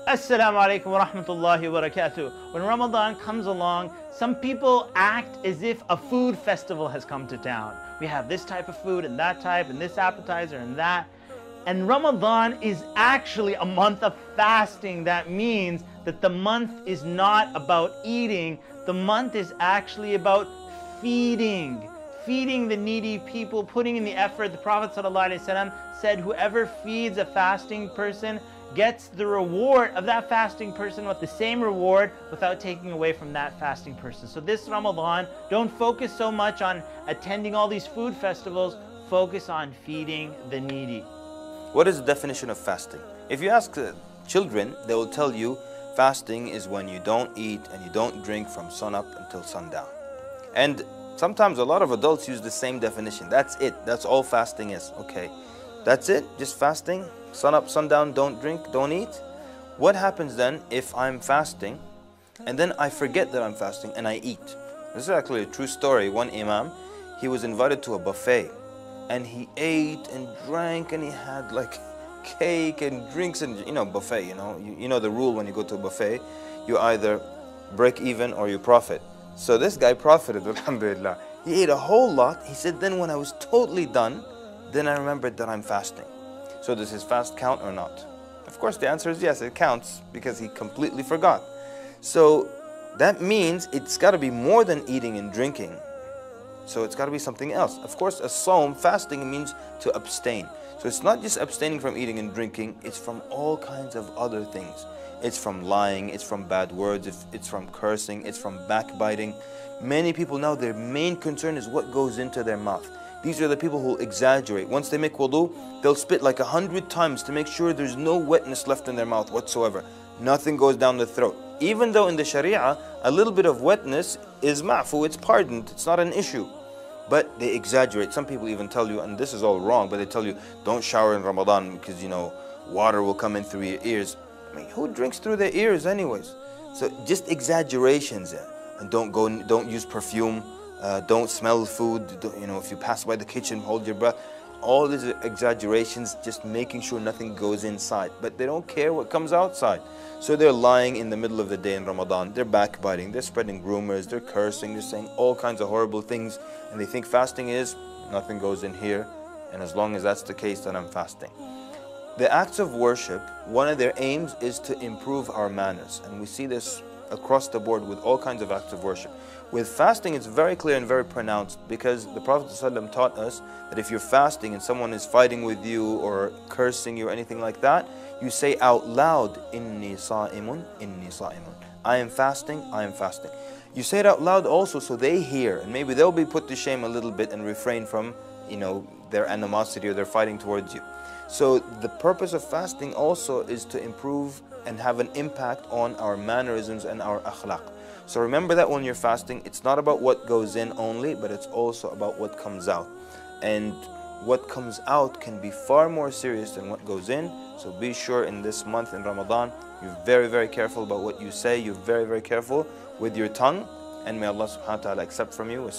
Assalamu alaikum wa rahmatullahi wa barakatuh. When Ramadan comes along, some people act as if a food festival has come to town. We have this type of food and that type and this appetizer and that. And Ramadan is actually a month of fasting. That means that the month is not about eating. The month is actually about feeding. Feeding the needy people, putting in the effort. The Prophet ﷺ said, whoever feeds a fasting person gets the reward of that fasting person with the same reward without taking away from that fasting person. So this Ramadan, don't focus so much on attending all these food festivals, focus on feeding the needy. What is the definition of fasting? If you ask children, they will tell you fasting is when you don't eat and you don't drink from sunup until sundown. And sometimes a lot of adults use the same definition. That's it. That's all fasting is. Okay, that's it? Just fasting? Sun up, sundown, don't drink, don't eat? What happens then if I'm fasting and then I forget that I'm fasting and I eat? This is actually a true story. One imam, he was invited to a buffet and he ate and drank and he had like cake and drinks and buffet, you know the rule when you go to a buffet, you either break even or you profit. So this guy profited, alhamdulillah. He ate a whole lot. He said, then when I was totally done, then I remembered that I'm fasting. So does his fast count or not? Of course the answer is yes, it counts because he completely forgot. So that means it's got to be more than eating and drinking. So it's got to be something else. Of course, a sawm, fasting, means to abstain. So it's not just abstaining from eating and drinking, it's from all kinds of other things. It's from lying, it's from bad words, it's from cursing, it's from backbiting. Many people now, their main concern is what goes into their mouth. These are the people who exaggerate. Once they make wudu, they'll spit like 100 times to make sure there's no wetness left in their mouth whatsoever. Nothing goes down the throat. Even though in the Sharia, a little bit of wetness is ma'fu, it's pardoned, it's not an issue. But they exaggerate. Some people even tell you, and this is all wrong, but they tell you, don't shower in Ramadan because, water will come in through your ears. I mean, who drinks through their ears anyways? So just exaggerations. And don't use perfume. Don't smell food. If you pass by the kitchen, hold your breath. All these exaggerations, just making sure nothing goes inside. But they don't care what comes outside. So they're lying in the middle of the day in Ramadan. They're backbiting. They're spreading rumors. They're cursing. They're saying all kinds of horrible things. And they think fasting is nothing goes in here. And as long as that's the case, then I'm fasting. The acts of worship, one of their aims is to improve our manners. And we see this across the board with all kinds of acts of worship. With fasting, it's very clear and very pronounced because the Prophet ﷺ taught us that if you're fasting and someone is fighting with you or cursing you or anything like that, you say out loud, Inni sa'imun, inni sa'imun. I am fasting, I am fasting. You say it out loud also so they hear, and maybe they'll be put to shame a little bit and refrain from, their animosity or their fighting towards you. So the purpose of fasting also is to improve and have an impact on our mannerisms and our akhlaq. So remember that when you're fasting, it's not about what goes in only, but it's also about what comes out. And what comes out can be far more serious than what goes in. So be sure in this month in Ramadan, you're very, very careful about what you say. You're very, very careful with your tongue. And may Allah subhanahu wa ta'ala accept from you.